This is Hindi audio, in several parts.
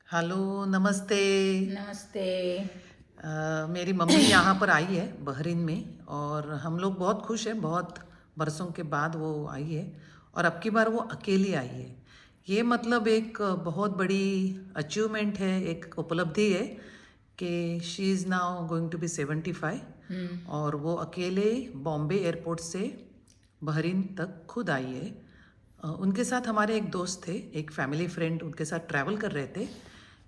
हेलो, नमस्ते। नमस्ते। मेरी मम्मी यहाँ पर आई है बहरीन में और हम लोग बहुत खुश हैं। बहुत बरसों के बाद वो आई है और अब की बार वो अकेली आई है। ये मतलब एक बहुत बड़ी अचीवमेंट है, एक उपलब्धि है कि she is now going to be 75 और वो अकेले बॉम्बे एयरपोर्ट से बहरीन तक खुद आई है। उनके साथ हमारे एक दोस्त थे, एक फैमिली फ्रेंड उनके साथ ट्रैवल कर रहे थे।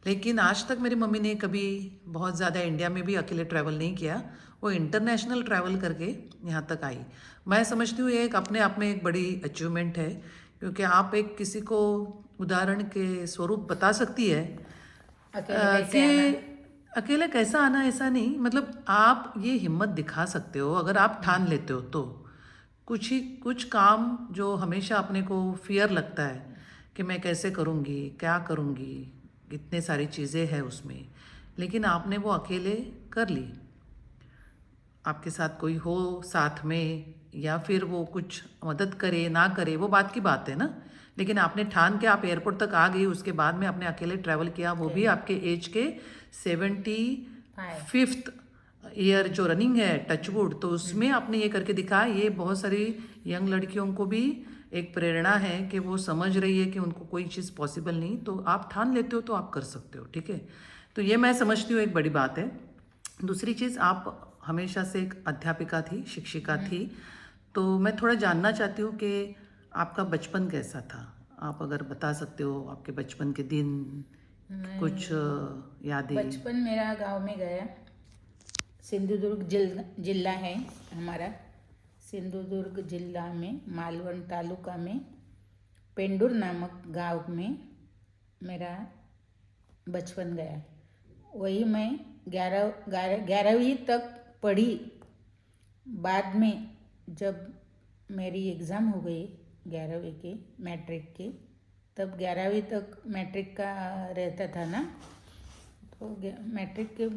लेकिन आज तक मेरी मम्मी ने कभी बहुत ज़्यादा इंडिया में भी अकेले ट्रैवल नहीं किया। वो इंटरनेशनल ट्रैवल करके यहाँ तक आई। मैं समझती हूँ ये एक अपने आप में एक बड़ी अचीवमेंट है, क्योंकि आप एक किसी को उदाहरण के स्वरूप बता सकती है अकेले कैसे आना। कि अकेले कैसा आना। ऐसा नहीं, मतलब आप ये हिम्मत दिखा सकते हो अगर आप ठान लेते हो तो। कुछ काम जो हमेशा अपने को फियर लगता है कि मैं कैसे करूँगी, क्या करूँगी, इतने सारी चीज़ें हैं उसमें, लेकिन आपने वो अकेले कर ली। आपके साथ कोई हो साथ में, या फिर वो कुछ मदद करे ना करे वो बात की बात है ना, लेकिन आपने ठान के आप एयरपोर्ट तक आ गई। उसके बाद में आपने अकेले ट्रैवल किया, वो भी अकेले आपके एज के 5। 75th ईयर जो रनिंग है, टचवुड, तो उसमें आपने ये करके दिखाया। ये बहुत सारी यंग लड़कियों को भी एक प्रेरणा है कि वो समझ रही है कि उनको कोई चीज़ पॉसिबल नहीं, तो आप ठान लेते हो तो आप कर सकते हो। ठीक है, तो ये मैं समझती हूँ एक बड़ी बात है। दूसरी चीज़, आप हमेशा से एक अध्यापिका थी, शिक्षिका थी, तो मैं थोड़ा जानना चाहती हूँ कि आपका बचपन कैसा था। आप अगर बता सकते हो आपके बचपन के दिन, कुछ मैं यादें। बचपन मेरा गांव में गया। सिंधुदुर्ग जिला है हमारा। सिंधुदुर्ग जिला में मालवण तालुका में पेंडूर नामक गांव में मेरा बचपन गया। वही मैं 11वीं तक पढ़ी। बाद में जब मेरी एग्ज़ाम हो गई 11वीं की, मैट्रिक की, तब 11वीं तक मैट्रिक का रहता था ना, तो मैट्रिक के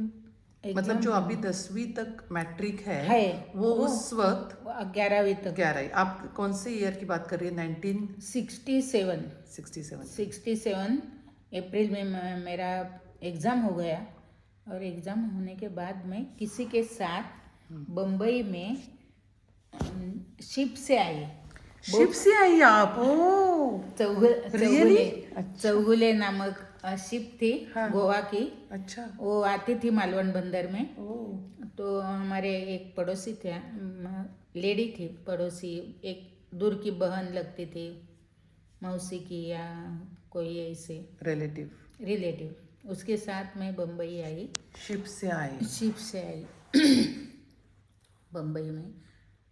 मतलब जो एग्ज़ाम अभी 10वीं तक मैट्रिक है, है वो उस वक्त 11वीं तक 11। आप कौन से ईयर की बात कर रही है? 67 1967 की। 67 अप्रैल में मेरा एग्ज़ाम हो गया। और एग्ज़ाम होने के बाद मैं किसी के साथ बम्बई में शिप से आई। शिप से आई आप? ओ, रियली? चौगुले अच्छा। चौगुले नामक शिप थी, हाँ। गोवा की। अच्छा। वो आती थी मालवण बंदर में। ओ। तो हमारे एक पड़ोसी थे, लेडी थी पड़ोसी, एक दूर की बहन लगती थी, मौसी की या कोई ऐसे रिलेटिव। रिलेटिव, उसके साथ मैं बम्बई आई। शिप से आए? शिप से आई बम्बई में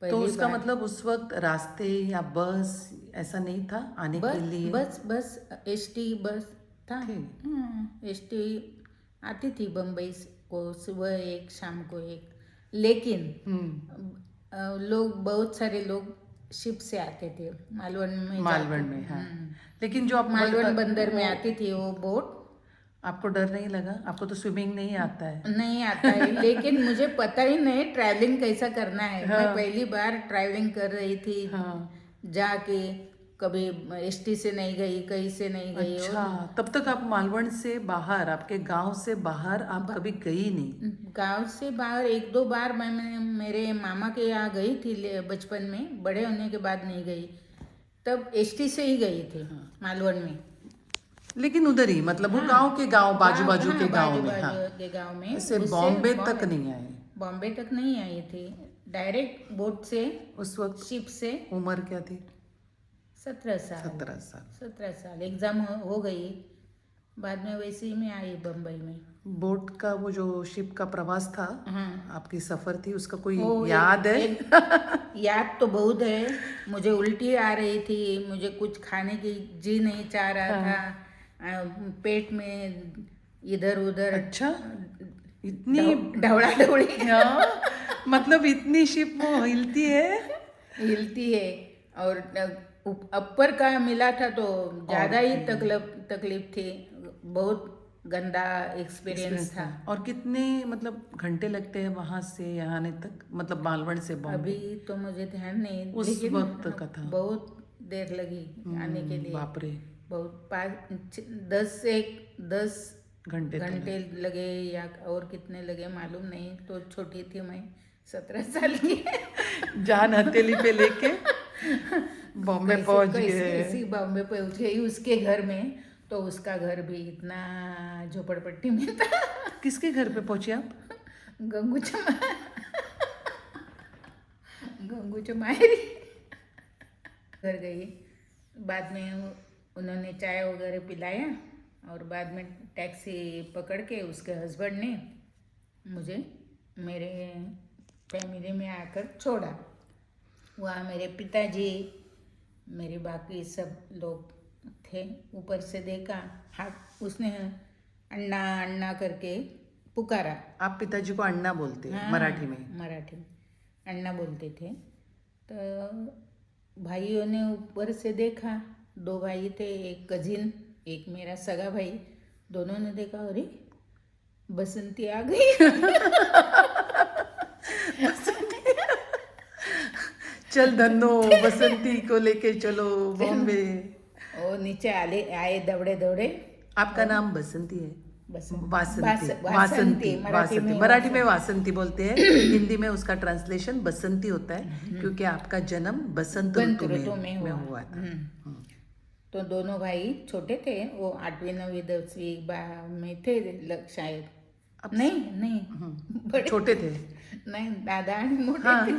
तो पहली उसका बार। मतलब उस वक्त रास्ते या बस ऐसा नहीं था आने के बस लिए? बस बस एसटी बस था। थी। एसटी आती थी बम्बई को, सुबह एक शाम को एक। लेकिन लोग, बहुत सारे लोग शिप से आते थे मालवण में मालवण में, हाँ। लेकिन जो आप मालवण बंदर में वो, आती थी वो बोट। आपको डर नहीं लगा? आपको तो स्विमिंग नहीं आता है। नहीं आता है, लेकिन मुझे पता ही नहीं ट्रैवलिंग कैसा करना है। मैं हाँ। पहली बार ट्रैवलिंग कर रही थी। हाँ। जाके कभी एसटी से नहीं गई, कहीं से नहीं गई। अच्छा, और तब तक आप मालवण से बाहर, आपके गांव से बाहर आप कभी गई नहीं? गांव से बाहर एक दो बार मैं मेरे मामा के यहाँ गई थी बचपन में, बड़े होने के बाद नहीं गई। तब एसटी से ही गई थी मालवण में। लेकिन उधर ही, मतलब वो हाँ, गांव के गांव, बाजू बाजू के गांव बाजू में, हाँ। बाजू के गांव में। ऐसे उससे बॉम्बे तक नहीं आए? बॉम्बे तक नहीं आई थी, डायरेक्ट बोट से, उस वक्त शिप से। उम्र क्या थी? 17 साल। 17 साल। 17 साल एग्ज़ाम हो गई, बाद में वैसे ही मैं आई बम्बई में। बोट का वो जो शिप का प्रवास था, हाँ, आपकी सफर थी, उसका कोई वो याद है? याद तो बहुत है। मुझे उल्टी आ रही थी, मुझे कुछ खाने की जी नहीं चाह रहा था। पेट में इधर उधर अच्छा, इतनी ढवड़ा ढवड़ी हाँ, मतलब इतनी शिप वो हिलती है? हिलती है। और अपर का मिला था तो ज़्यादा ही तकलीफ थी। बहुत गंदा एक्सपीरियंस था। और कितने मतलब घंटे लगते हैं वहां से यहाँ आने तक, मतलब मालवण से बॉम्बे? अभी तो मुझे ध्यान नहीं, उस लेकिन वक्त का था। बहुत देर लगी आने के लिए। बाप रे। बहुत 10 घंटे तो घंटे लगे या और कितने लगे मालूम नहीं, तो छोटी थी मैं, 17 साल की। नहीं। जान हथेली पे लेके बॉम्बे पहुंच गए। कैसी बॉम्बे पहुंच गई उसके घर में। तो उसका घर भी इतना झोपड़पट्टी में था। किसके घर पे पहुंचे आप? गंगू चमा गंगू चमारी घर गई। बाद में उन्होंने चाय वगैरह पिलाया और बाद में टैक्सी पकड़ के उसके हस्बैंड ने मुझे मेरे फैमिली में आकर छोड़ा। वहाँ मेरे पिताजी, मेरे बाकी सब लोग थे। ऊपर से देखा, हाथ उसने अन्ना अन्ना करके पुकारा। आप पिताजी को अण्णा बोलते हैं हाँ, मराठी में? मराठी में अन्ना बोलते थे। तो भाइयों ने ऊपर से देखा, 2 भाई थे, एक कजिन, एक मेरा सगा भाई। दोनों ने देखा, अरे बसंती आ गई। चल धन्नो, बसंती को लेके चलो बॉम्बे। वो नीचे आए दौड़े दौड़े। आपका नाम बसंती है? बसंती, वासंती। वासंती, मराठी में वासंती बोलते हैं। हिंदी में उसका ट्रांसलेशन बसंती होता है, क्योंकि आपका जन्म बसंत ऋतु में हुआ था। तो दोनों भाई छोटे थे, वो 8वीं 9वीं 10वीं में थे शायद। अब नहीं बड़े छोटे थे। नहीं, दादा मोटे हाँ। थे।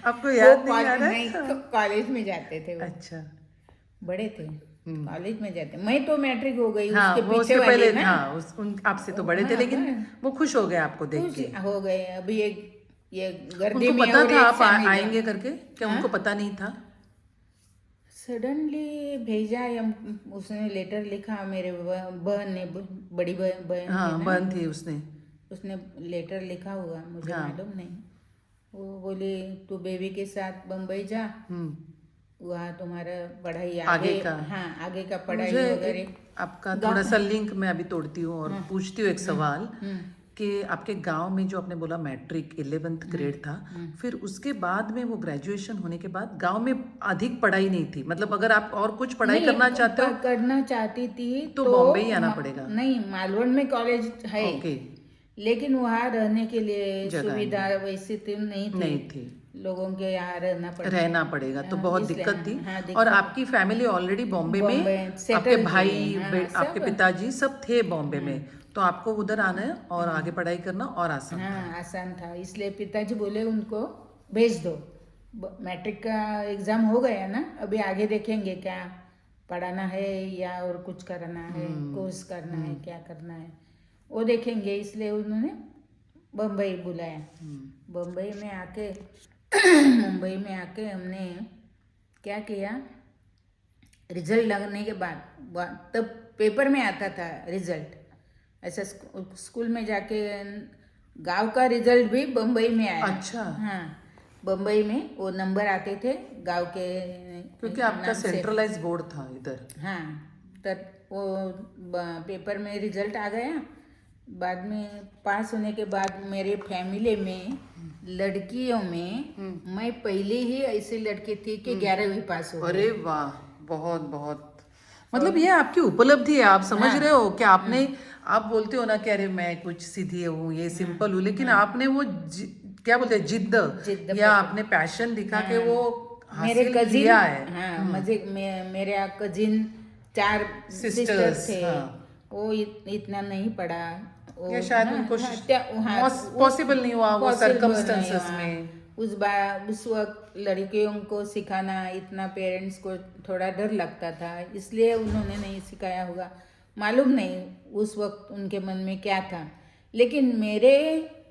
आपको याद नहीं आ रहा नहीं, है? कॉलेज में जाते थे वो। अच्छा। बड़े थे, कॉलेज में जाते। मैं तो मैट्रिक हो गई, हाँ, उसके वो पीछे उसके पहले वाली ना। हाँ, आपसे तो बड़े थे, लेकिन वो खुश हो गए आपको देख खुश के। हो गए। अभी ये गर्दी उनको में पता और था एक आप फैमिली। आएंगे करके? क्या उनको पता नहीं था? सडनली भेजा, या उसने लेटर लिखा। मेरे बहन ने, बड़ी बहन हाँ, है ना, बहन थी उसने। उसने लेटर लिखा हुआ, मुझे हाँ। मालूम नहीं। वो बोली, तू बेबी के साथ बम्बई जा, वहाँ तुम्हारा पढ़ाई आगे का। हाँ, आगे का पढ़ाई मुझे वगैरह। आपका थोड़ा सा लिंक मैं अभी तोड़ती हूँ और पूछती हूँ एक सवाल कि आपके गांव में जो आपने बोला मैट्रिक 11th ग्रेड था, फिर उसके बाद में वो ग्रेजुएशन होने के बाद गांव में अधिक पढ़ाई नहीं थी? मतलब अगर आप और कुछ पढ़ाई करना चाहते हो करना चाहती थी तो बॉम्बे ही आना पड़ेगा? नहीं, मालवण में कॉलेज है, ओके। लेकिन वहाँ रहने के लिए जगह सुविधा वैसी तो नहीं थी। लोगों के यहाँ रहना पड़ेगा तो बहुत इसलिए, दिक्कत थी। हाँ, और आपकी फैमिली ऑलरेडी बॉम्बे में, settle आपके थी, भाई हाँ, आपके पिताजी सब थे बॉम्बे में, तो आपको उधर आना है और आगे पढ़ाई करना और आसान था। हाँ, आसान था। इसलिए पिताजी बोले उनको भेज दो, मैट्रिक का एग्ज़ाम हो गया ना, अभी आगे देखेंगे क्या पढ़ाना है या और कुछ करना है, कोर्स करना है, क्या करना है वो देखेंगे। इसलिए उन्होंने बम्बई बुलाया। बम्बई में आके मुंबई में आके हमने क्या किया, रिजल्ट लगने के बाद, तब पेपर में आता था रिजल्ट, ऐसा स्कूल में जाके गांव का रिजल्ट भी बम्बई में आया। अच्छा। हाँ, बम्बई में वो नंबर आते थे गांव के, क्योंकि आपका सेंट्रलाइज बोर्ड था इधर। हाँ, तब वो पेपर में रिजल्ट आ गया। बाद में पास होने के बाद मेरे फैमिली में लड़कियों में मैं पहले ही ऐसी लड़की थी कि 11वीं पास हो गई। अरे वाह, बहुत बहुत, मतलब ये आपकी उपलब्धि है। आप समझ रहे हो कि आपने, आप बोलते हो ना कि अरे मैं कुछ सीधी हूँ, ये सिंपल हूँ, लेकिन आपने वो क्या बोलते हैं, जिद्द या आपने पैशन दिखा के वो मेरे हासिल कजिन, किया है। हाँ, मेरे कजिन 4 सिस्टर्स थे। वो इतना नहीं पढ़ा, या शायद उनको पॉसिबल नहीं हुआ वो सर्कमस्टेंसेस में। उस वक्त लड़कियों को सिखाना इतना पेरेंट्स को थोड़ा डर लगता था, इसलिए उन्होंने नहीं सिखाया होगा, मालूम नहीं उस वक्त उनके मन में क्या था। लेकिन मेरे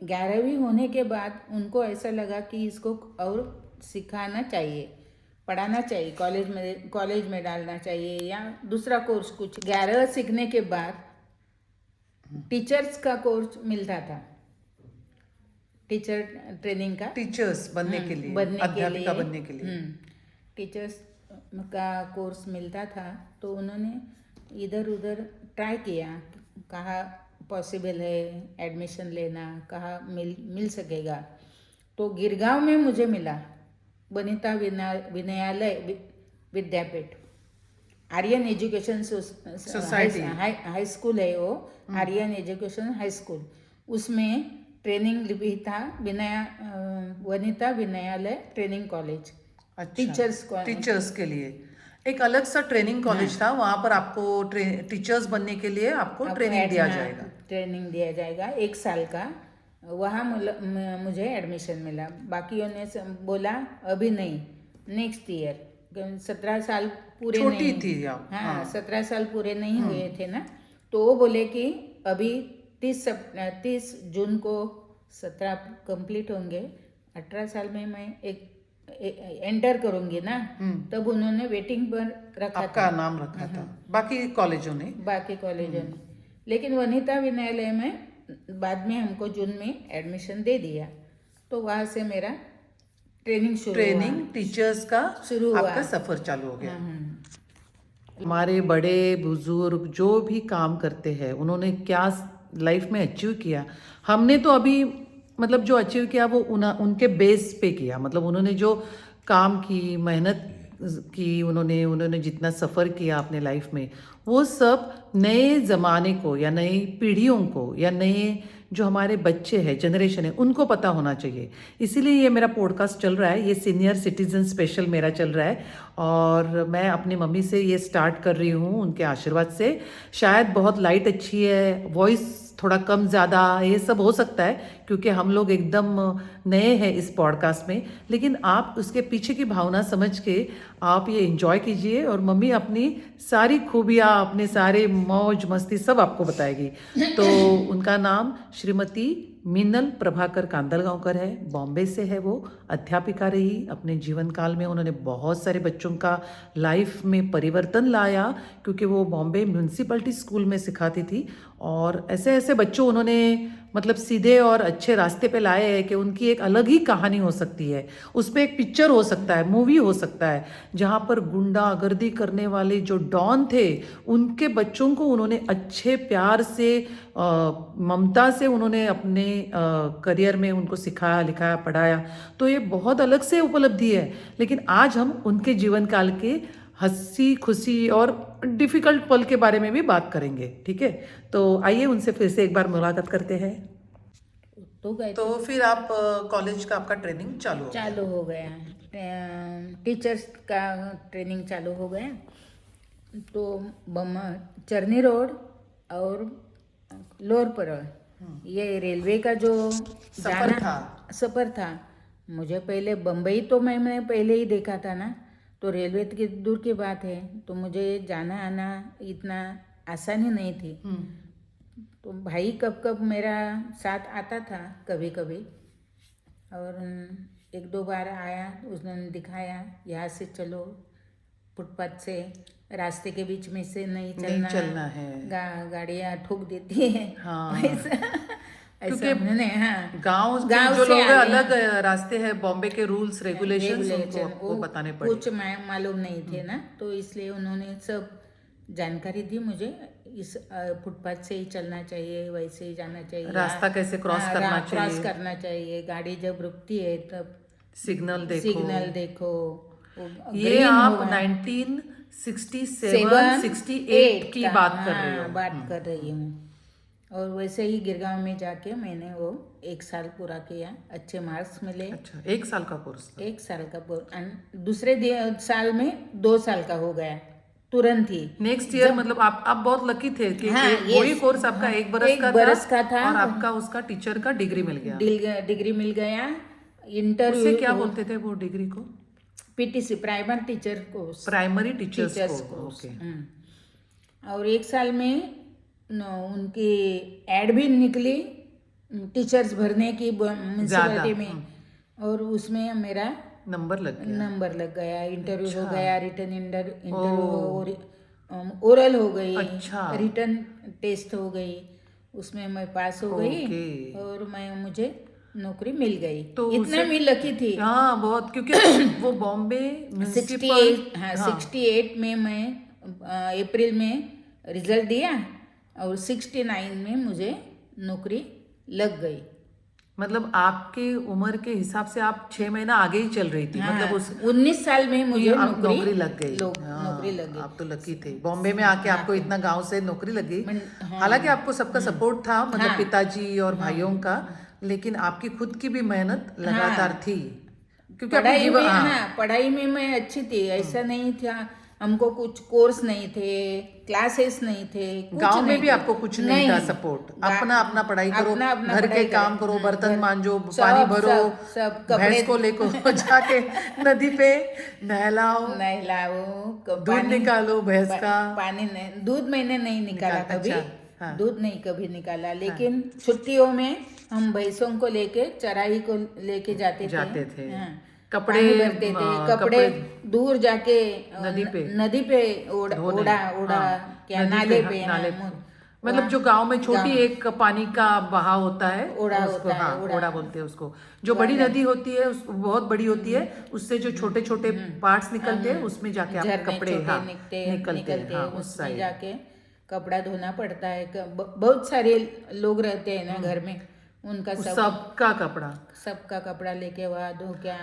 11वीं होने के बाद उनको ऐसा लगा कि इसको और सिखाना चाहिए, पढ़ाना चाहिए, कॉलेज में डालना चाहिए या दूसरा कोर्स कुछ। 11 सीखने के बाद टीचर्स का कोर्स मिलता था, टीचर ट्रेनिंग का, टीचर्स बनने के लिए, अध्यापिका बनने के लिए टीचर्स का कोर्स मिलता था। तो उन्होंने इधर उधर ट्राई किया, कहाँ पॉसिबल है एडमिशन लेना, कहाँ मिल सकेगा। तो गिरगांव में मुझे मिला, Vanita Vinayalaya Vidyapeeth. Aryan education society. High school है वो, आर्यन एजुकेशन हाई स्कूल, उसमें ट्रेनिंग भी था, वनिता विनयालय ट्रेनिंग कॉलेज, अच्छा, टीचर्स टीचर्स के लिए एक अलग सा ट्रेनिंग कॉलेज था, वहां पर आपको टीचर्स बनने के लिए आपको ट्रेनिंग दिया जाएगा। ट्रेनिंग दिया जाएगा 1 साल का, वहाँ मुझे एडमिशन मिला। बाकियों ने बोला अभी नहीं, नेक्स्ट ईयर, 17 साल पूरे छोटी नहीं, थी आप। हाँ 17 साल पूरे नहीं हुए थे ना, तो वो बोले कि अभी 30 जून को 17 कंप्लीट होंगे, 18 साल में मैं एक एंटर करूँगी ना, तब उन्होंने वेटिंग पर रखा आपका नाम रखा था, बाकी कॉलेजों ने। लेकिन वनिता विनयालय में बाद में हमको जून में एडमिशन दे दिया, तो वहाँ से मेरा ट्रेनिंग टीचर्स का शुरू हुआ, आपका सफर चालू हो गया। हमारे बड़े बुजुर्ग जो भी काम करते हैं, उन्होंने क्या लाइफ में अचीव किया, हमने तो अभी मतलब जो अचीव किया वो उनके बेस पे किया। मतलब उन्होंने जो काम की, मेहनत की, उन्होंने जितना सफ़र किया अपने लाइफ में, वो सब नए ज़माने को या नई पीढ़ियों को या नए जो हमारे बच्चे हैं, जनरेशन है, उनको पता होना चाहिए। इसीलिए ये मेरा पॉडकास्ट चल रहा है, ये सीनियर सिटीजन स्पेशल मेरा चल रहा है, और मैं अपनी मम्मी से ये स्टार्ट कर रही हूँ, उनके आशीर्वाद से। शायद बहुत लाइट अच्छी है, वॉइस थोड़ा कम ज़्यादा ये सब हो सकता है, क्योंकि हम लोग एकदम नए हैं इस पॉडकास्ट में, लेकिन आप उसके पीछे की भावना समझ के आप ये एंजॉय कीजिए, और मम्मी अपनी सारी खूबियाँ, अपने सारे मौज मस्ती सब आपको बताएगी। तो उनका नाम श्रीमती मीनल प्रभाकर कांदलगांवकर है, बॉम्बे से है। वो अध्यापिका रही अपने जीवन काल में, उन्होंने बहुत सारे बच्चों का लाइफ में परिवर्तन लाया, क्योंकि वो बॉम्बे म्यूनसिपलिटी स्कूल में सिखाती थी, और ऐसे ऐसे बच्चों उन्होंने मतलब सीधे और अच्छे रास्ते पे लाए हैं कि उनकी एक अलग ही कहानी हो सकती है। उस पर एक पिक्चर हो सकता है, मूवी हो सकता है, जहाँ पर गुंडागर्दी करने वाले जो डॉन थे, उनके बच्चों को उन्होंने अच्छे प्यार से, ममता से उन्होंने अपने करियर में उनको सिखाया, लिखाया, पढ़ाया। तो ये बहुत अलग से उपलब्धि है। लेकिन आज हम उनके जीवन काल के हंसी खुशी और डिफिकल्ट पल के बारे में भी बात करेंगे, ठीक है? तो आइए उनसे फिर से एक बार मुलाकात करते हैं। तो फिर आप कॉलेज का आपका ट्रेनिंग चालू हो गया, टीचर्स का ट्रेनिंग चालू हो गया। तो चरनी रोड और लोअर परळ, ये रेलवे का जो सफ़र था, मुझे पहले बम्बई तो मैंने पहले ही देखा था ना, तो रेलवे की दूर की बात है, तो मुझे जाना आना इतना आसानी नहीं थी। तो भाई कब कब मेरा साथ आता था कभी कभी, और 1-2 बार आया, उसने दिखाया यहाँ से चलो, फुटपाथ से, रास्ते के बीच में से नहीं चलना है, गाड़ियाँ ठोक देती है। हाँ। ऐसा मैंने, हाँ, गांव जो लोग अलग रास्ते हैं, बॉम्बे के रूल्स रेगुलेशंस उनको आपको बताने पड़े, कुछ मालूम नहीं थे ना, तो इसलिए उन्होंने सब जानकारी दी मुझे, इस फुटपाथ से ही चलना चाहिए, वैसे ही जाना चाहिए, रास्ता कैसे क्रॉस करना चाहिए, गाड़ी जब रुकती है तब सिग्नल देखो। ये आप 1967-68 की बात कर रही हूँ। और वैसे ही गिरगांव में जाके मैंने वो 1 साल पूरा किया, अच्छे मार्क्स मिले। अच्छा, 1 साल का कोर्स था? 1 साल का कोर्स, दूसरे साल में 2 साल का हो गया, तुरंत ही नेक्स्ट ईयर। मतलब आप बहुत लकी थे कि वही कोर्स आपका 1 बरस का था, और आपका उसका टीचर का डिग्री मिल गया। इंटरव्यू उसे क्या बोलते थे वो डिग्री को? PTC, primary teachers course. और 1 साल में उनकी एड भी निकली टीचर्स भरने की म्यूनसिपैलिटी में, और उसमें मेरा नंबर लग गया। इंटरव्यू हो गया, रिटन इंटरव्यू, ओरल हो गई, रिटन टेस्ट हो गई, उसमें मैं पास हो गई, और मुझे नौकरी मिल गई। तो इतना मैं लकी थी। हाँ, बहुत, क्योंकि वो बॉम्बे 68 में मैं अप्रैल में रिजल्ट दिया, और 69 में मुझे नौकरी लग गई। मतलब आपके उम्र के हिसाब से आप 6 महीना आगे ही चल रही थी, मतलब उस 19 साल में मुझे आप नौकरी लग गई। नौकरी लग गई। आप तो लकी थे, बॉम्बे में आके आपको इतना गांव से नौकरी लग गई। हालांकि आपको सबका सपोर्ट था, मतलब पिताजी और भाइयों का, लेकिन आपकी खुद की भी मेहनत लगातार थी, क्योंकि आपने पढ़ाई में पढ़ाई में मैं अच्छी थी, ऐसा नहीं था। हमको कुछ कोर्स नहीं थे, क्लासेस नहीं थे, कुछ गांव में नहीं भी थे। आपको कुछ नहीं था सपोर्ट, अपना अपना पढ़ाई करो, अपना अपना घर पढ़ाई के काम करो, बर्तन मांजो, सब पानी भरो, सब भैंस को लेको जाके नदी पे नहलाओ, नहलाओ, दूध निकालो भैंस का। पानी नहीं, दूध मैंने नहीं निकाला कभी। अच्छा, हाँ। दूध नहीं कभी निकाला, लेकिन छुट्टियों में हम भैंसों को लेके चराई को लेके जाते थे। हाँ। कपड़े पानी भरते थे, कपड़े दूर जाके नदी पे ओड़ा क्या नाले पे मतलब जो गांव में छोटी एक पानी का बहाव होता है, ओड़ा उसको होता है, ओड़ा बोलते हैं उसको। जो बड़ी नदी होती है बहुत बड़ी होती है, उससे जो छोटे छोटे पार्ट्स निकलते हैं, उसमें जाके आप कपड़े निकलते हैं, उसमें जाके कपड़ा धोना पड़ता है। बहुत सारे लोग रहते हैं ना घर में, उनका सबका कपड़ा लेके वहाँ धो क्या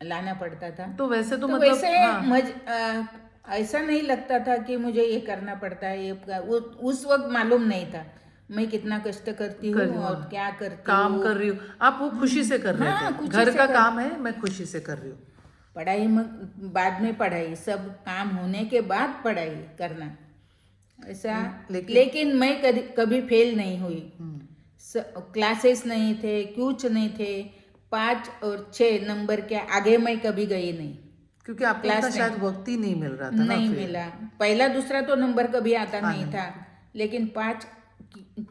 लाना पड़ता था। तो वैसे तो वैसे ऐसा नहीं लगता था कि मुझे ये करना पड़ता है, ये उस वक्त मालूम नहीं था मैं कितना कष्ट करती हूँ और क्या करती काम कर रही हूँ। आप वो खुशी से कर रहे थे, घर का काम है, मैं खुशी से कर रही हूँ। पढ़ाई में बाद में पढ़ाई, सब काम होने के बाद पढ़ाई करना ऐसा। लेकिन मैं कभी फेल नहीं हुई। क्लासेस नहीं थे, कुछ नहीं थे। 5 और 6 नंबर के आगे मैं कभी गई नहीं, क्योंकि आपको इतना शायद वक्त ही नहीं मिल रहा था। नहीं मिला, पहला दूसरा तो नंबर कभी आता नहीं था, लेकिन 5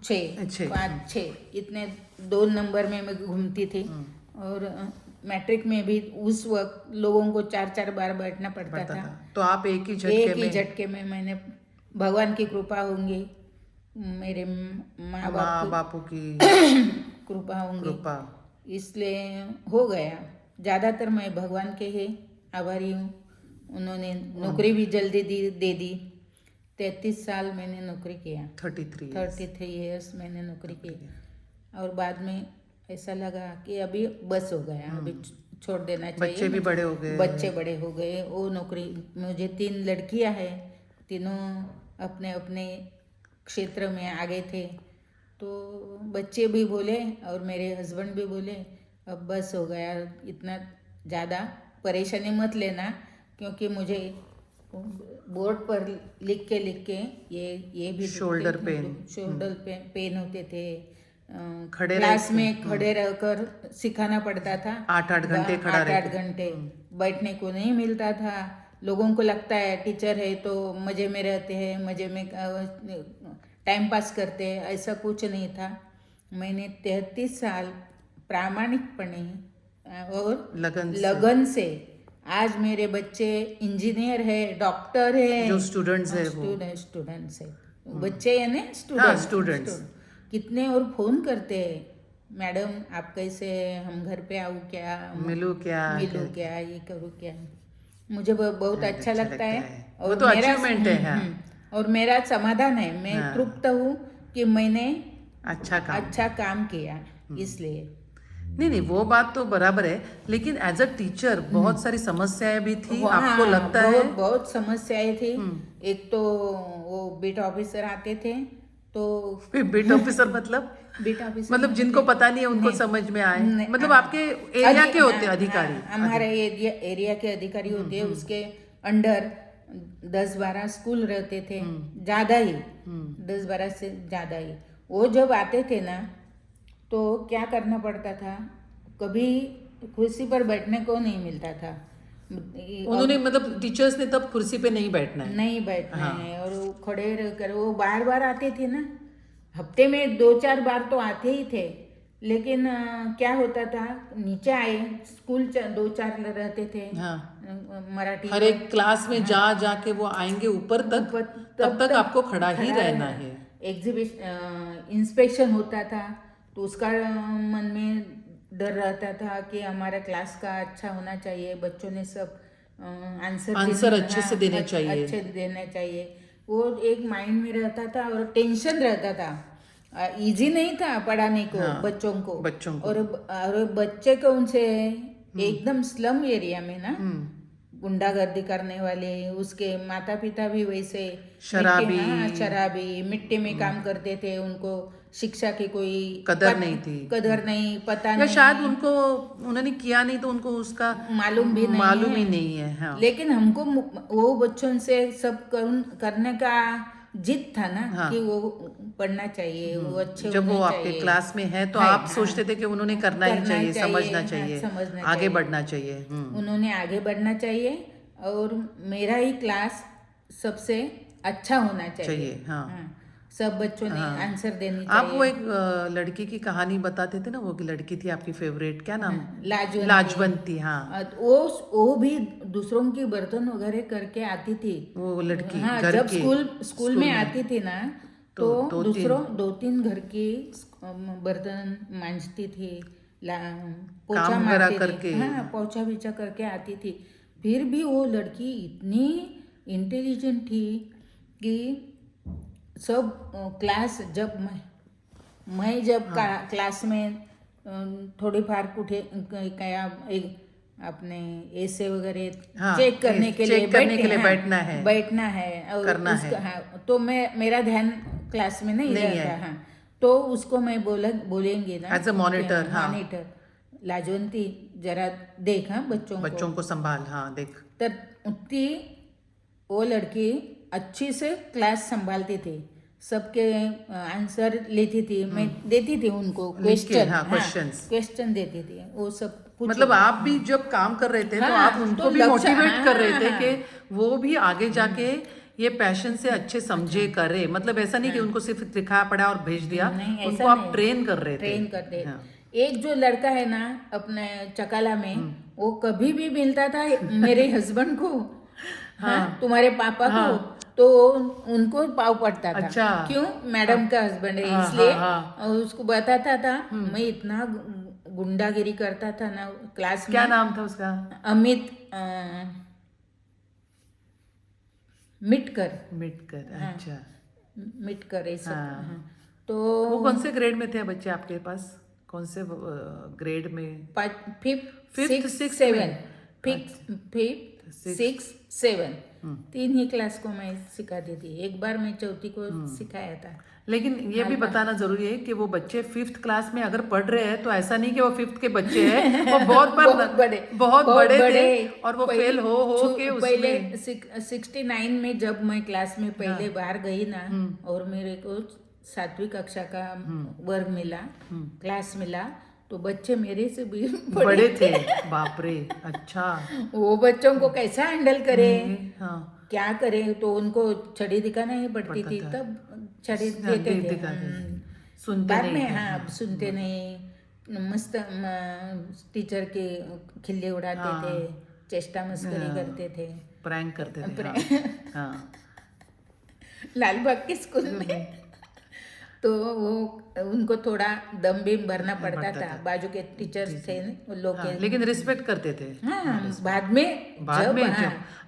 6 इतने 2 नंबर में मैं घूमती थी। और मैट्रिक में भी उस वक्त लोगों को 4 बार बैठना पड़ता था। तो आप एक ही झटके में मैंने, भगवान की कृपा होंगी, मेरे माँ बापू की कृपा होंगी, इसलिए हो गया। ज़्यादातर मैं भगवान के ही आभारी हूँ। उन्होंने नौकरी भी जल्दी दे दी। 33 साल मैंने नौकरी किया, 33 ईयर्स मैंने नौकरी की। और बाद में ऐसा लगा कि अभी बस हो गया, अभी छोड़ देना चाहिए। बच्चे भी बड़े हो गए। वो नौकरी, मुझे 3 लड़कियां हैं, तीनों अपने अपने क्षेत्र में आगे थे। तो बच्चे भी बोले और मेरे हस्बैंड भी बोले अब बस हो गया, इतना ज़्यादा परेशानी मत लेना, क्योंकि मुझे बोर्ड पर लिख के ये भी शोल्डर पेन होते थे। क्लास में खड़े रहकर सिखाना पड़ता था। 8 घंटे खड़ा 8 घंटे बैठने को नहीं मिलता था। लोगों को लगता है टीचर है तो मज़े में रहते हैं, मज़े में टाइम पास करते हैं, ऐसा कुछ नहीं था। मैंने 33 साल प्रामाणिकपणे और लगन से आज मेरे बच्चे इंजीनियर है, डॉक्टर है, जो स्टूडेंट्स है, स्टूडेंट्स है, बच्चे यानी स्टूडेंट्स कितने और फोन करते हैं, मैडम आप कैसे, हम घर पे आऊँ क्या, मिलूँ क्या, ये करूँ क्या। मुझे बहुत अच्छा लगता है। और वो तो अचीवमेंट है। और मेरा समाधान है, मैं तृप्त हूँ कि मैंने अच्छा काम किया। इसलिए नहीं, वो बात तो बराबर है, लेकिन एज अ टीचर बहुत सारी समस्याएं भी थी। आपको लगता है बहुत समस्याएं थी। एक तो वो बीट ऑफिसर आते थे, तो बीट ऑफिसर मतलब जिनको पता नहीं है उनको समझ में आए, मतलब आपके एरिया के होते अधिकारी, हमारे एरिया के अधिकारी होते हैं, उसके अंडर 10-12 स्कूल रहते थे, ज़्यादा ही 10-12 से ज़्यादा ही। वो जब आते थे ना तो क्या करना पड़ता था, कभी कुर्सी पर बैठने को नहीं मिलता था। उन्होंने मतलब टीचर्स ने तब कुर्सी पे नहीं बैठना है। और वो खड़े रहकर वो बार आते थे ना, हफ्ते में 2-4 बार तो आते ही थे। लेकिन क्या होता था, नीचे आए, स्कूल 2-4 रहते थे। मराठी हर एक क्लास में जाके वो आएंगे ऊपर तक, तब तक आपको खड़ा ही रहना है। एग्जीबिशन इंस्पेक्शन होता था, तो उसका मन में डर रहता था कि हमारा क्लास का अच्छा होना चाहिए, बच्चों ने सब आंसर अच्छे से देने चाहिए। वो एक माइंड में रहता था और टेंशन रहता था। इजी नहीं था पढ़ाने को हाँ, बच्चों को। बच्चों को। और बच्चे कौन से एकदम स्लम एरिया में ना, गुंडागर्दी करने वाले, उसके माता पिता भी वैसे शराबी। शराबी, मिट्टी में काम करते थे, उनको शिक्षा की कोई कदर नहीं थी। कदर नहीं, पता या नहीं, शायद उनको उन्होंने किया नहीं तो उनको उसका मालूम भी नहीं मालूम है। ही नहीं है। हाँ। लेकिन हमको वो बच्चों से सब करने का जिद था ना, हाँ। कि वो पढ़ना चाहिए, वो अच्छे जब वो होने आपके चाहिए। क्लास में है तो है, आप हाँ, सोचते थे कि उन्होंने करना ही चाहिए, समझना हाँ, चाहिए, समझना आगे चाहिए। बढ़ना चाहिए। उन्होंने आगे बढ़ना चाहिए और मेरा ही क्लास सबसे अच्छा होना चाहिए। चाहिए। हाँ। हाँ, सब बच्चों ने हाँ। आंसर देनी आप वो चाहिए। एक लड़की की कहानी बताते थे ना, वो की लड़की थी आपकी फेवरेट, क्या नाम? लाजवंती। लाजवंती। हाँ। वो भी दूसरों की बर्तन वगैरह करके आती थी। वो लड़की हाँ, घर जब के स्कूल में आती थी ना, तो दो दूसरों तीन 2-3 घर की बर्तन मांजती थी, पोछा काम वगैरह मारती करके। थी। हाँ, पोछा बिछा करके आती थी। फिर भी वो लड़की इतनी इंटेलिजेंट थी कि सब क्लास, जब मैं जब क्लास में थोड़ी फार कुठे क्या अपने ऐसे वगैरह हाँ, चेक करने के लिए बैठना है, बैठना है और करना उसका, है। हाँ, तो मेरा ध्यान क्लास में नहीं नहीं रहता। है। हाँ, तो उसको मैं बोलेंगे ना, एज अ मॉनिटर। हाँ। मॉनिटर, लाजवंती जरा देख, हाँ, बच्चों को संभाल। हाँ, देख। तर उतनी वो लड़की अच्छी से क्लास संभालती थी, सबके आंसर लेती थी, मैं देती थी उनको लिख के। क्वेश्चन। हाँ, हाँ, क्वेश्चंस। क्वेश्चन देती थी, वो सब पूछो। मतलब आप भी जब काम कर रहे थे तो हाँ, आप उनको तो भी लक्ष्य, मोटिवेट कर रहे थे हाँ, कि वो भी आगे जाके ये पैशन से अच्छे समझे करे। मतलब ऐसा नहीं कि उनको सिर्फ दिखाया पड़ा और भेज दिया, नहीं, ऐसा उनको आप नहीं, ट्रेन कर रहे थे। ट्रेन करते। हाँ। एक जो लड़का है ना अपने चकाला में, वो कभी भी मिलता था मेरे हस्बैंड को, हाँ, तुम्हारे पापा को, तो उनको पाव पड़ता था। अच्छा। क्यों? मैडम का हस्बैंड है, हाँ, इसलिए हाँ। उसको बताता था। मैं इतना गुंडागिरी करता था ना क्लास क्या में। नाम था उसका? अमित मिटकर। मिटकर। हाँ, अच्छा। मिटकर ऐसा। हाँ। हाँ, तो वो कौन से ग्रेड में थे बच्चे आपके पास? कौन से ग्रेड में? Fifth, fifth, six, sixth seven. में? फिफ्थ, सिक्स, सेवन, 3 ही क्लास को मैं सिखाती थी। एक बार मैं चौथी को सिखाया था। लेकिन ये भी बताना जरूरी है कि वो बच्चे फिफ्थ क्लास में अगर पढ़ रहे हैं तो ऐसा नहीं कि वो फिफ्थ के बच्चे हैं, वो बहुत बड़े थे और वो फेल हो के पहले उसमें। 69 में जब मैं क्लास में पहले बाहर गई ना, और मेरे को 7वीं कक्षा का वर्ग मिला, क्लास मिला, तो बच्चे मेरे से भी बड़े थे। बाप रे। अच्छा। वो बच्चों को कैसा हैंडल करे, हाँ। क्या करे, तो उनको छड़ी दिखाना ही पड़ती थी, था। तब छड़ी हाँ, देते थे। सुनते बाद नहीं में थे। हाँ, सुनते नहीं, मस्त टीचर के खिल्ली उड़ाते थे, चेष्टा मस्करी करते थे, प्रैंक करते थे। हाँ। हाँ। लालबाग के स्कूल में। तो वो उनको थोड़ा दम भी भरना पड़ता था, बाजू के टीचर्स थे वो लोग हाँ, लेकिन रिस्पेक्ट करते थे। हाँ, बाद में जब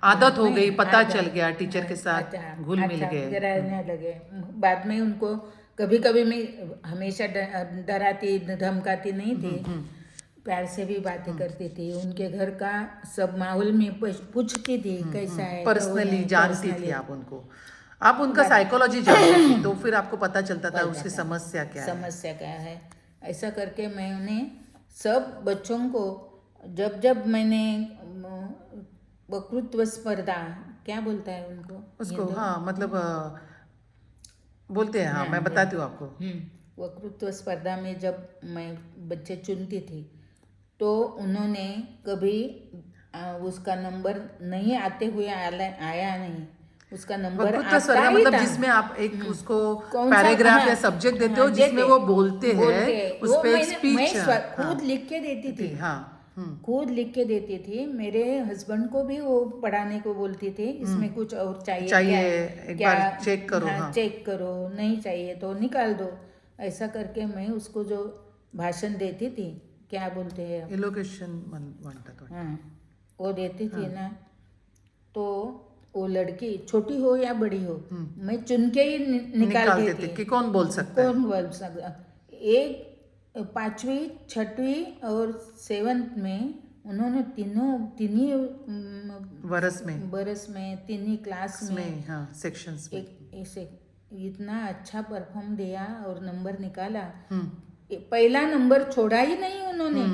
आदत हो गई, पता चल गया, टीचर के साथ घुल मिल गए, रहने लगे। बाद में उनको कभी कभी मैं हमेशा डराती धमकाती नहीं थी, प्यार से भी बातें करती थी, उनके घर का सब माहौल में पूछती थी कैसा है, पर्सनली जानती थी आप उनको, आप उनका साइकोलॉजी जानती थी, तो फिर आपको पता चलता था उसकी समस्या क्या है। ऐसा करके मैंने सब बच्चों को, जब मैंने वक्तृत्व स्पर्धा, क्या बोलता है उनको उसको? हाँ, मतलब बोलते हैं। हाँ, मैं बताती हूँ आपको। वक्तृत्व स्पर्धा में जब मैं बच्चे चुनती थी, तो उन्होंने कभी उसका नंबर नहीं आते हुए आया नहीं, उसका नंबर आता ही मतलब था। जिसमें आप एक उसको कौन सा? पैराग्राफ हाँ, या सब्जेक्ट देते हाँ, हो जिसमें वो बोलते हैं, उस वो पे एक मैं स्पीच खुद लिख के देती थी। हाँ। खुद लिख के देती थी। मेरे हस्बैंड को भी वो पढ़ाने को बोलती थी, इसमें कुछ और चाहिए क्या, एक बार चेक करो। हाँ, चेक करो, नहीं चाहिए तो निकाल दो। ऐसा करके मैं उसको जो भाषण देती थी, क्या बोलते हैं, एलोकेशन म्हणतात। हाँ, वो देती थी ना, तो वो लड़की छोटी हो या बड़ी हो, मैं चुन के ही निकाल निकाल देती देते कि कौन बोल सकता है। कौन बोल सकता। एक 5वीं 6वीं और 7th में उन्होंने तीनी बरस में तीनी क्लास में हाँ सेक्शंस में। एक ऐसे इतना अच्छा परफॉर्म दिया और नंबर निकाला। हम्म पहला नंबर छोड़ा ही नहीं उन्होंने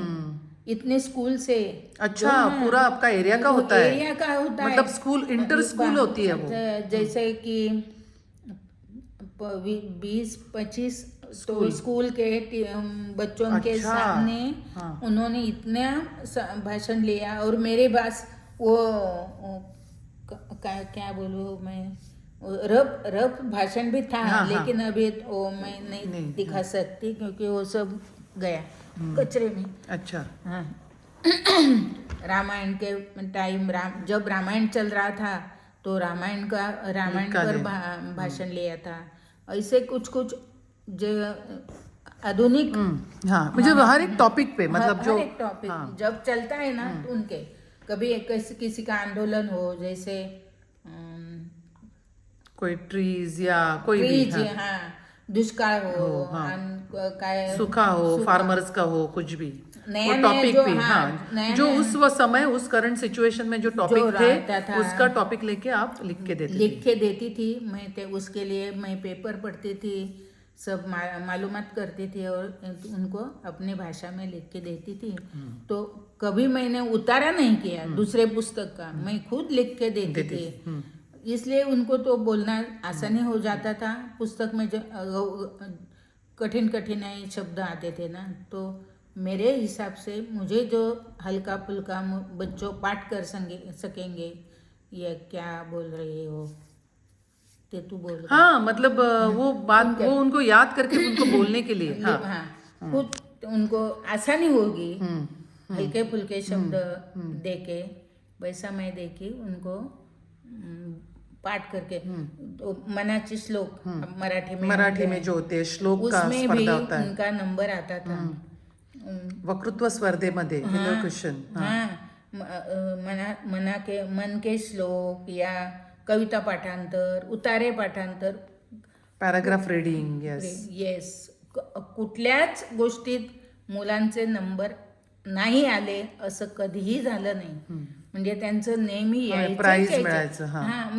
इतने स्कूल से। अच्छा, पूरा आपका एरिया का होता है, एरिया का होता है, मतलब स्कूल इंटर स्कूल होती है वो। जैसे कि 20-25 तो स्कूल के बच्चों के अच्छा, सामने हाँ। उन्होंने इतना भाषण लिया। और मेरे पास वो क्या बोलूँ मैं, रफ भाषण भी था। हाँ, लेकिन अभी वो मैं नहीं नहीं, दिखा सकती क्योंकि वो सब गया कचरे में। अच्छा हाँ रामायण के टाइम जब रामायण चल रहा था तो रामायण पर भाषण लिया था। ऐसे कुछ जो आधुनिक हाँ, मुझे हर एक टॉपिक पे मतलब जो हर एक टॉपिक जब चलता है ना तो उनके कभी किसी का आंदोलन हो, जैसे कोई ट्रीज या कोई भी, ट्रीज, हाँ दुष्काळ हो, काय सूखा हो, फार्मर्स का हो, कुछ भी नया वो नया टॉपिक जो पे, हाँ जो उस वो समय उस करंट सिचुएशन में जो टॉपिक रहता थे था, उसका टॉपिक लेके आप लिख के देती थी मैं। उसके लिए मैं पेपर पढ़ती थी, सब मालूमात करती थी और उनको अपने भाषा में लिख के देती थी। तो कभी मैंने उतारा नहीं किया दूसरे पुस्तक का, मैं खुद लिख के देती थी। इसलिए उनको तो बोलना आसानी हो जाता था। पुस्तक में जो कठिनाई शब्द आते थे ना, तो मेरे हिसाब से मुझे जो हल्का फुल्का बच्चों पाठ कर सकेंगे, या क्या बोल रहे हो ते तू बोल। हाँ मतलब वो बात वो उनको याद करके उनको बोलने के लिए, हाँ खुद उनको आसानी होगी हल्के फुल्के शब्द देके, वैसा मैं देखी उनको पाठ करके। तो मनाची श्लोक मराठी में जो होते श्लोक का उसमें भी स्पर्धा होता है, उनका नंबर आता था। वक्तृत्व स्पर्धेमध्ये क्वेश्चन, मन के श्लोक या कविता पाठांतर, उतारे पाठांतर, पॅराग्राफ रिडिंग, येस कुठल्याच गोष्टीत मुलांचे नंबर नाही आले असं कधीही झालं नाही. म्हणजे त्यांचं नेहमी प्राइज मिळायचं. हा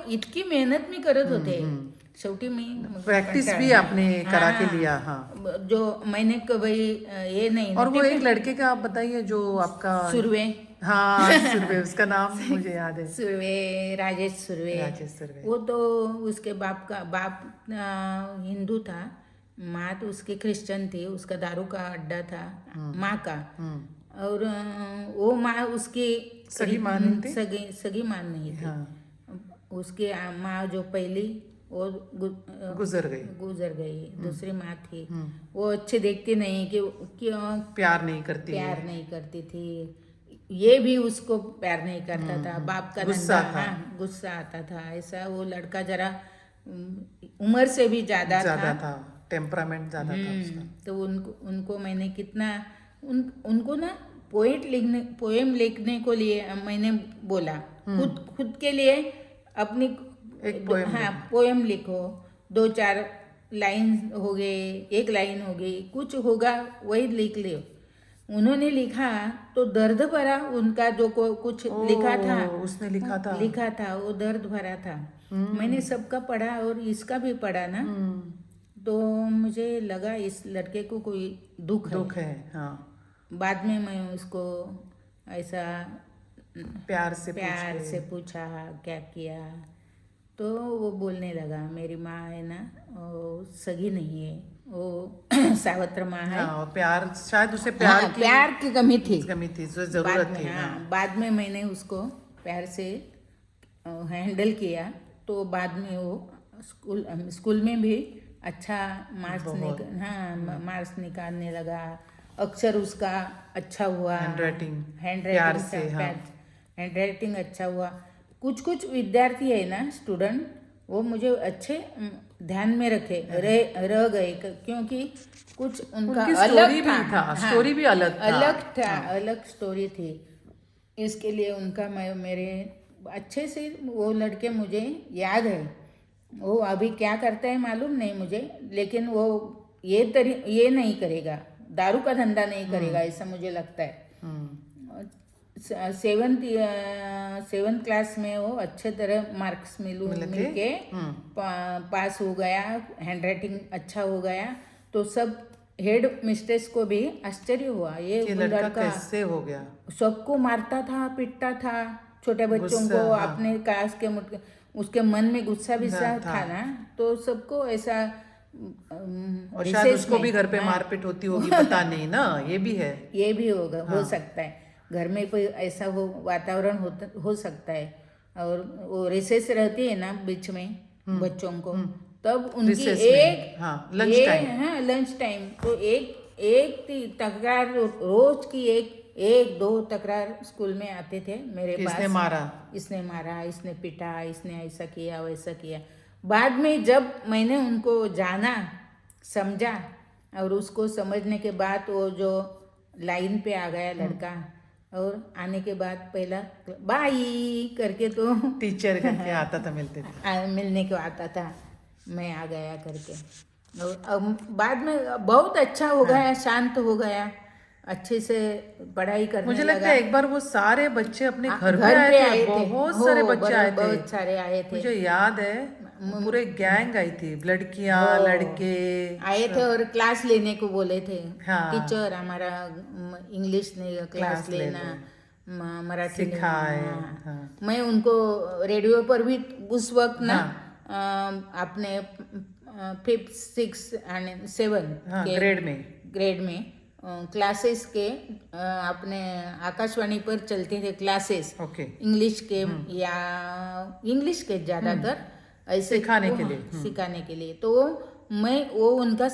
इतकी मेहनत मी करत होते. शेवटी मी प्रैक्टिस भी आपने करा के लिया, हाँ जो मैंने कभी ये नहीं। और वो एक लड़के का आप बताइए जो आपका सुरवे, हाँ सुरवे, उसका नाम मुझे याद है, सुरवे, राजेश सुरवे। वो तो उसके बाप हिंदू था, माँ तो उसकी क्रिश्चियन थी, उसका दारू का अड्डा था माँ का। और वो माँ उसकी सगी माँ नहीं थी, सगी माँ नहीं थी। उसकी माँ जो पहली वो गुजर गई। दूसरी माँ थी, वो अच्छे देखती नहीं कि क्यों प्यार नहीं करती थी। ये भी उसको प्यार नहीं करता था। बाप का गुस्सा आता था। ऐसा वो लड़का जरा उम्र से भी ज्यादा था, टेम्परामेंट ज्यादा था उसका। तो उनको मैंने कितना उनको ना पोएम लिखने को लिए मैंने बोला, खुद के लिए अपनी एक पोएम लिखो, 2-4 लाइन हो गए, 1 लाइन हो गई, कुछ होगा वही लिख लियो। उन्होंने लिखा तो दर्द भरा, उनका जो कुछ लिखा था उसने लिखा था वो दर्द भरा था। मैंने सबका पढ़ा और इसका भी पढ़ा ना, तो मुझे लगा इस लड़के को कोई दुख है। हाँ। बाद में मैं उसको ऐसा प्यार से पूछा क्या किया, तो वो बोलने लगा मेरी माँ है ना, वो सगी नहीं है, वो सावत्र माँ है। और प्यार शायद उसे प्यार की कमी थी, जरूरत थी। बाद में मैंने उसको प्यार से हैंडल किया, तो बाद में वो स्कूल में भी अच्छा मार्क्स निकालने लगा। अक्षर उसका अच्छा हुआ, हैंडराइटिंग अच्छा हुआ। कुछ विद्यार्थी है ना, स्टूडेंट, वो मुझे अच्छे ध्यान में रह गए, क्योंकि कुछ उनका स्टोरी भी अलग स्टोरी थी। इसके लिए उनका मेरे अच्छे से वो लड़के मुझे याद है। वो अभी क्या करता है मालूम नहीं मुझे, लेकिन वो ये नहीं करेगा, दारू का धंधा नहीं करेगा, ऐसा मुझे लगता है। सेवन्थ क्लास में वो अच्छे तरह मार्क्स मिलके पास हो गया, हैंड राइटिंग अच्छा हो गया। तो सब हेड मिस्ट्रेस को भी आश्चर्य हुआ, ये लड़का कैसे हो गया। सबको मारता था, पीटता था, छोटे बच्चों को, अपने क्लास के उसके मन में गुस्सा था ना, तो सबको ऐसा। और शायद उसको भी घर पे मारपीट होती होगी, पता नहीं ना, ये भी है, ये भी होगा, हो सकता है घर में कोई ऐसा हो वातावरण हो सकता है। और वो रिसेस रहती है ना बीच में बच्चों को, तब उनकी लंच टाइम तो एक तकरार रोज की एक दो तकरार स्कूल में आते थे मेरे पास। इसने मारा, इसने पीटा, इसने ऐसा किया वैसा किया। बाद में जब मैंने उनको जाना, समझा, और उसको समझने के बाद वो जो लाइन पे आ गया लड़का, और आने के बाद पहला बाय करके तो टीचर करके आता था, मिलने को आता था, मैं आ गया करके। और बाद में बहुत अच्छा हो गया, शांत हो गया, अच्छे से पढ़ाई करने लगा। मुझे लगता है एक बार वो सारे बच्चे अपने घर पे आए थे, बहुत सारे बच्चे आए थे, बहुत सारे आए थे, मुझे याद है, पूरे गैंग आई थी, लड़कियां लड़के आए थे और क्लास लेने को बोले थे। टीचर हमारा इंग्लिश ने क्लास लेना, मराठी सिखाए। मैं उनको रेडियो पर भी उस वक्त ना अपने 5th 6th and 7th grade में क्लासेस के अपने आकाशवाणी पर चलते थे क्लासेस, इंग्लिश के या इंग्लिश के ज़्यादातर ऐसे सिखाने के लिए। तो मैं वो उनका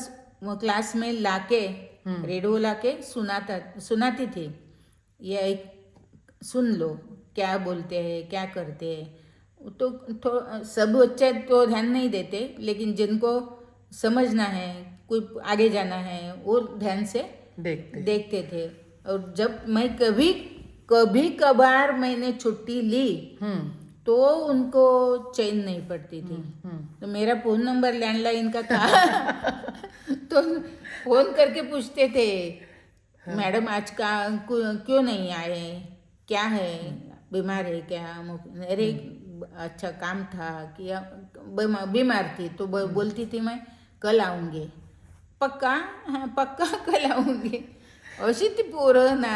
क्लास में लाके रेडियो लाके सुनाती थी, ये सुन लो क्या बोलते हैं, क्या करते हैं। तो सब बच्चे तो ध्यान नहीं देते, लेकिन जिनको समझना है, कोई आगे जाना है, वो ध्यान से देखते थे। और जब मैं कभी कभार मैंने छुट्टी ली तो उनको चैन नहीं पड़ती थी। तो मेरा फोन नंबर लैंडलाइन का था तो फोन करके पूछते थे, मैडम आज का क्यों नहीं आए, क्या है, बीमार है क्या? अरे अच्छा काम था कि बीमार थी, तो बोलती थी मैं कल आऊँगी, पक्का? हाँ पक्का कल आऊँगी, अशी ती पोरं ना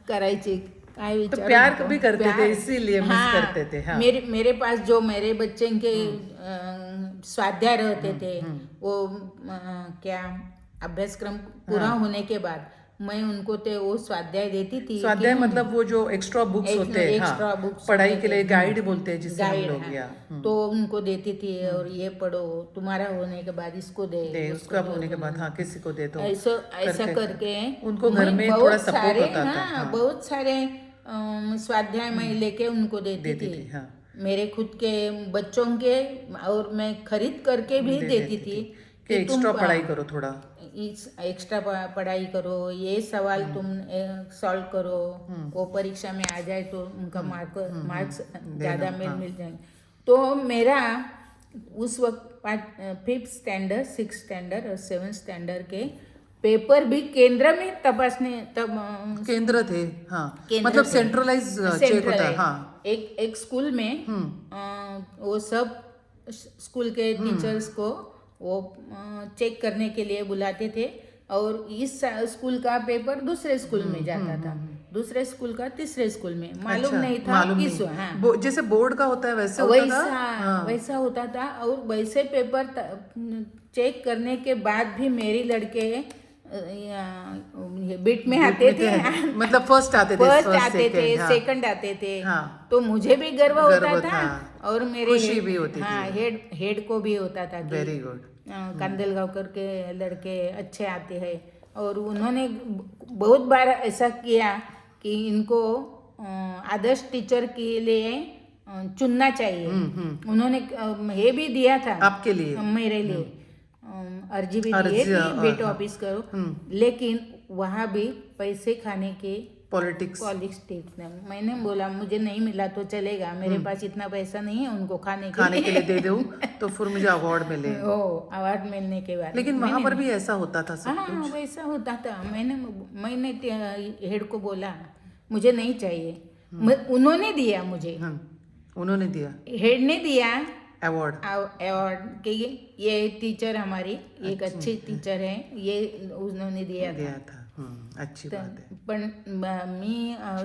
करायची, काय विचार, तो प्यार भी करते थे, इसीलिए मिस करते थे। हाँ। मेरे पास जो मेरे बच्चे के स्वाध्याय रहते थे, वो क्या अभ्यासक्रम पूरा होने के बाद मैं उनको वो स्वाध्याय देती थी। स्वाध्याय मतलब वो जो एक्स्ट्रा बुक्स होते हैं, एक्स्ट्रा बुक्स पढ़ाई के लिए गाइड बोलते हैं जिसे हम लोग, या तो उनको देती थी, और ये पढ़ो, तुम्हारा होने के बाद इसको दे, उसका होने के बाद हाँ किसी को दे दो, ऐसा करके उनको घर में थोड़ा सपोर्ट होता था। बहुत सारे स्वाध्याय मैं लेके उनको देती थी। मेरे खुद के बच्चों के, और मैं खरीद करके भी देती थी कि एक्स्ट्रा पढ़ाई करो, थोड़ा एक्स्ट्रा पढ़ाई करो, ये सवाल तुम सॉल्व करो, वो परीक्षा में आ जाए तो उनका मार्क्स ज़्यादा मिल जाएंगे। तो मेरा उस वक्त 5th स्टैंडर्ड, 6th स्टैंडर्ड और 7th स्टैंडर्ड के पेपर भी केंद्र में तपासने, तब केंद्र थे, हाँ, मतलब सेंट्रलाइज चेक होता है। हाँ। एक स्कूल में वो सब स्कूल के टीचर्स को वो चेक करने के लिए बुलाते थे, और इस स्कूल का पेपर दूसरे स्कूल में जाता था, दूसरे स्कूल का तीसरे स्कूल में, मालूम नहीं था किस। हाँ, जैसे बोर्ड का होता है वैसे वैसा होता था। और वैसे पेपर चेक करने के बाद भी मेरी लड़के बीट में आते थे, मतलब फर्स्ट आते थे, सेकंड आते थे। तो मुझे भी गर्व होता था, और मेरे खुशी भी होती थी, हेड को भी होता था कि वेरी गुड, कांदलगांवकर के लड़के अच्छे आते हैं। और उन्होंने बहुत बार ऐसा किया कि इनको आदर्श टीचर के लिए चुनना चाहिए। उन्होंने ये भी दिया था आपके लिए, मेरे लिए अर्जी भी दिए थी, बेटा ऑफिस करो, लेकिन वहाँ भी पैसे खाने के पॉलिटिक्स। पॉलिटिक्स ने मैंने बोला मुझे नहीं मिला तो चलेगा, मेरे पास इतना पैसा नहीं है उनको खाने के लिए दे दूँ तो फिर मुझे अवार्ड मिले। ओ अवार्ड मिलने के बाद लेकिन वहाँ पर भी ऐसा होता था सब हाँ कुछ। वैसा होता था। मैंने हेड को बोला मुझे नहीं चाहिए, उन्होंने दिया मुझे, उन्होंने दिया, हेड ने दिया अवार्ड। अवार्ड के ये टीचर हमारी एक अच्छी टीचर है, ये उन्होंने दिया था। अच्छी बात आहे. पण मी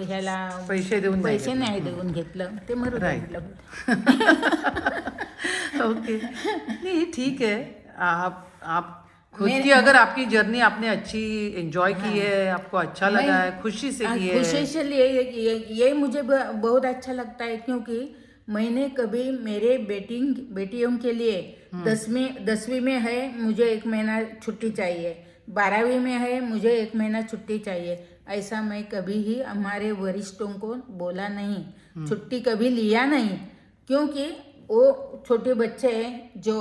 ह्याला पैसे नाही देऊन घेतलं ते मरू दे म्हटलं. ओके, नहीं ठीक है. आप खुद की अगर आपकी जर्नी आपने अच्छी एंजॉय की है, आपको अच्छा लगा है, खुशी से की है. खुशी से ये मुझे बहुत अच्छा लगता है, क्योंकि मैंने कभी मेरे बेटियों के लिए 10वीं में है मुझे 1 महीना छुट्टी चाहिए, 12वीं में है मुझे 1 महीना छुट्टी चाहिए, ऐसा मैं कभी ही हमारे वरिष्ठों को बोला नहीं, छुट्टी कभी लिया नहीं, क्योंकि वो छोटे बच्चे हैं जो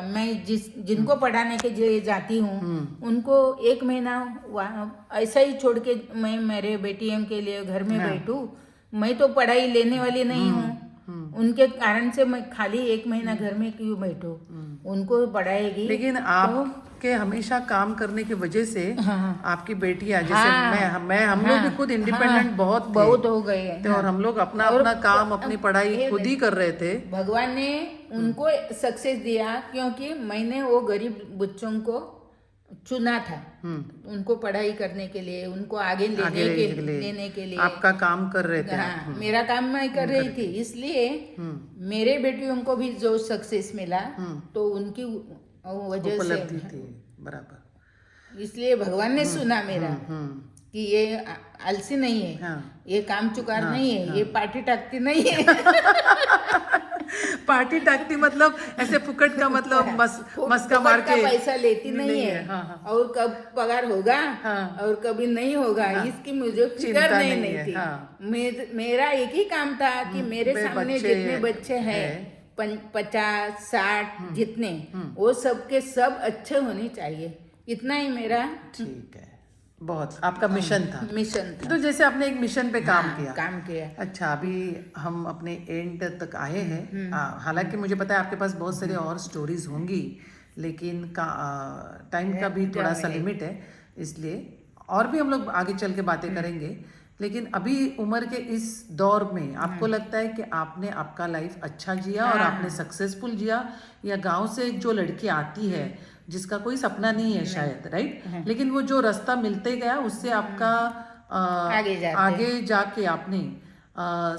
मैं जिनको पढ़ाने के लिए जाती हूँ उनको 1 महीना ऐसा ही छोड़ के मैं मेरे बेटियों के लिए घर में बैठूँ, मैं तो पढ़ाई लेने वाली नहीं हूँ, उनके कारण से मैं खाली 1 महीना घर में क्यों बैठूं, उनको पढ़ाएगी. लेकिन आपके हमेशा काम करने की वजह से आपकी बेटियां जैसे हम लोग भी खुद इंडिपेंडेंट बहुत हो गए हैं, और हम लोग अपना काम अपनी पढ़ाई खुद ही कर रहे थे. भगवान ने उनको सक्सेस दिया क्योंकि मैंने वो गरीब बच्चों को चुना था, उनको पढ़ाई करने के लिए, उनको आगे लेने के लिए आपका काम कर रहे थे. हाँ, मेरा काम मैं कर रही थी, इसलिए मेरे बेटियों को भी जो सक्सेस मिला तो उनकी वजह से थी. बराबर. इसलिए भगवान ने सुना मेरा कि ये आलसी नहीं है, ये काम चुकार नहीं है, ये पार्टी टाकती नहीं है. पार्टी टाकती मतलब ऐसे फुकट का मतलब मस्का मार के पैसा लेती नहीं है. और कब पगार होगा और कभी नहीं होगा इसकी मुझे फिक्र नहीं थी. मेरा एक ही काम था कि मेरे सामने जितने बच्चे हैं 50-60 जितने, वो सबके सब अच्छे होने चाहिए, इतना ही मेरा ठीक है. बहुत आपका मिशन था. तो जैसे आपने एक मिशन पे काम किया. अच्छा, अभी हम अपने एंड तक आए हैं. हालांकि मुझे पता है आपके पास बहुत सारी और स्टोरीज होंगी, लेकिन टाइम का भी थोड़ा सा लिमिट है, इसलिए और भी हम लोग आगे चल के बातें करेंगे. लेकिन अभी उम्र के इस दौर में आपको लगता है कि आपने आपका लाइफ अच्छा जिया और आपने सक्सेसफुल जिया, या गांव से एक जो लड़की आती है जिसका कोई सपना नहीं है शायद, राइट, लेकिन वो जो रास्ता मिलते गया उससे आपका आगे जाके आपने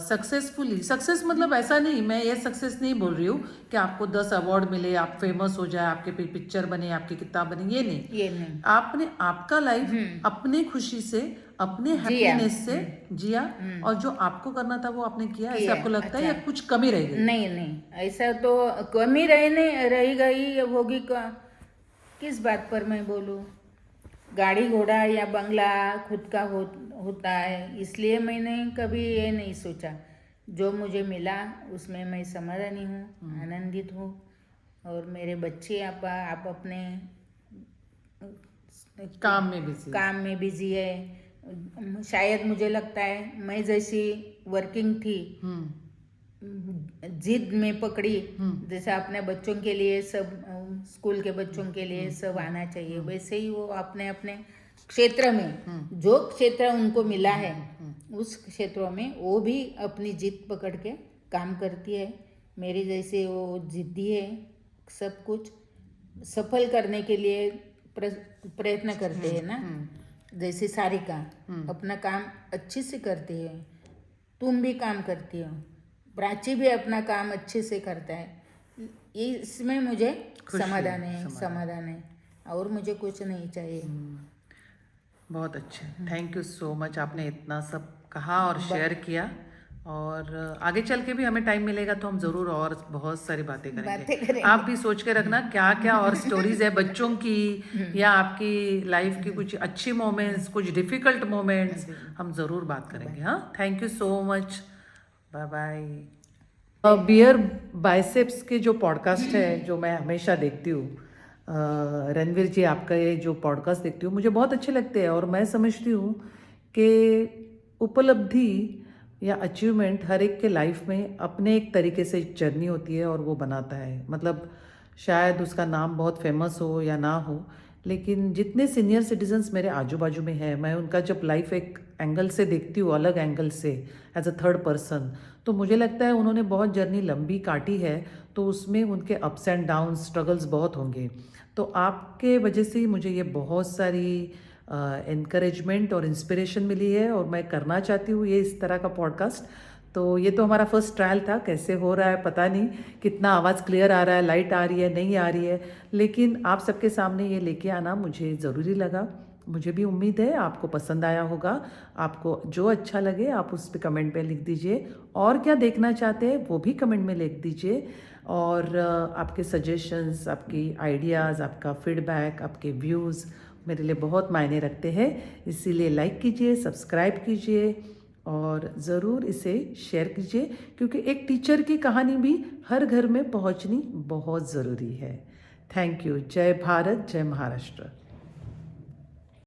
सक्सेस मतलब ऐसा नहीं, मैं ये सक्सेस नहीं बोल रही हूँ कि आपको 10 अवार्ड मिले, आप फेमस हो जाए, आपके पिक्चर बने, आपकी किताब बने, ये नहीं. आपने आपका लाइफ अपनी खुशी से, अपने हैप्पीनेस से जिया, और जो आपको करना था वो आपने किया. ऐसा आपको लगता है या कुछ कमी रह गई? नहीं, ऐसा तो कमी रही गई होगी. किस बात पर मैं बोलूं? गाड़ी घोड़ा या बंगला खुद का होता है, इसलिए मैंने कभी ये नहीं सोचा. जो मुझे मिला उसमें मैं समाधानी हूँ, आनंदित हूँ, और मेरे बच्चे आप अपने काम में बिजी है. शायद मुझे लगता है मैं जैसी वर्किंग थी, जिद में पकड़ी, जैसे अपने बच्चों के लिए सब, स्कूल के बच्चों के लिए सब आना चाहिए, वैसे ही वो अपने अपने क्षेत्र में जो क्षेत्र उनको मिला है उस क्षेत्रों में वो भी अपनी जिद पकड़ के काम करती है. मेरी जैसे वो जिद्दी है, सब कुछ सफल करने के लिए प्रयत्न करते हैं ना. जैसे सारिका अपना काम अच्छे से करती है, तुम भी काम करती हो, प्राची भी अपना काम अच्छे से करता है. इसमें मुझे समाधान है और मुझे कुछ नहीं चाहिए. बहुत अच्छे, थैंक यू सो मच. आपने इतना सब कहा और शेयर किया, और आगे चल के भी हमें टाइम मिलेगा तो हम जरूर और बहुत सारी बातें करेंगे. आप भी सोच के रखना क्या क्या और स्टोरीज है बच्चों की, या आपकी लाइफ की कुछ अच्छी मोमेंट्स, कुछ डिफिकल्ट मोमेंट्स, हम जरूर बात करेंगे. हाँ, thank you so much. Bye bye. Beer Biceps के जो पॉडकास्ट है जो मैं हमेशा देखती हूँ, रणवीर जी आपका ये जो पॉडकास्ट देखती हूँ, मुझे बहुत अच्छे लगते हैं, और मैं समझती हूँ कि उपलब्धि या अचीवमेंट हर एक के लाइफ में अपने एक तरीके से जर्नी होती है और वो बनाता है। मतलब शायद उसका नाम बहुत फेमस हो या ना हो, लेकिन जितने सीनियर सिटीजन्स मेरे आजू बाजू में हैं, मैं उनका जब लाइफ एक एंगल से देखती हूँ, अलग एंगल से, एज अ थर्ड पर्सन, तो मुझे लगता है उन्होंने बहुत जर्नी लंबी काटी है, तो उसमें उनके अप्स एंड डाउन स्ट्रगल्स बहुत होंगे। तो आपके वजह से ही मुझे ये बहुत सारी इनकरेजमेंट और इंस्पिरेशन मिली है, और मैं करना चाहती हूँ ये इस तरह का पॉडकास्ट। तो ये तो हमारा फर्स्ट ट्रायल था, कैसे हो रहा है पता नहीं, कितना आवाज़ क्लियर आ रहा है, लाइट आ रही है नहीं आ रही है, लेकिन आप सबके सामने ये लेके आना मुझे ज़रूरी लगा। मुझे भी उम्मीद है आपको पसंद आया होगा। आपको जो अच्छा लगे आप उस पर कमेंट पे लिख दीजिए, और क्या देखना चाहते हैं वो भी कमेंट में लिख दीजिए। और आपके सजेशंस, आपकी आइडियाज़, आपका फीडबैक, आपके व्यूज़ मेरे लिए बहुत मायने रखते हैं। इसीलिए लाइक कीजिए, सब्सक्राइब कीजिए और ज़रूर इसे शेयर कीजिए, क्योंकि एक टीचर की कहानी भी हर घर में पहुंचनी बहुत ज़रूरी है। Thank you. जय भारत, जय महाराष्ट्र।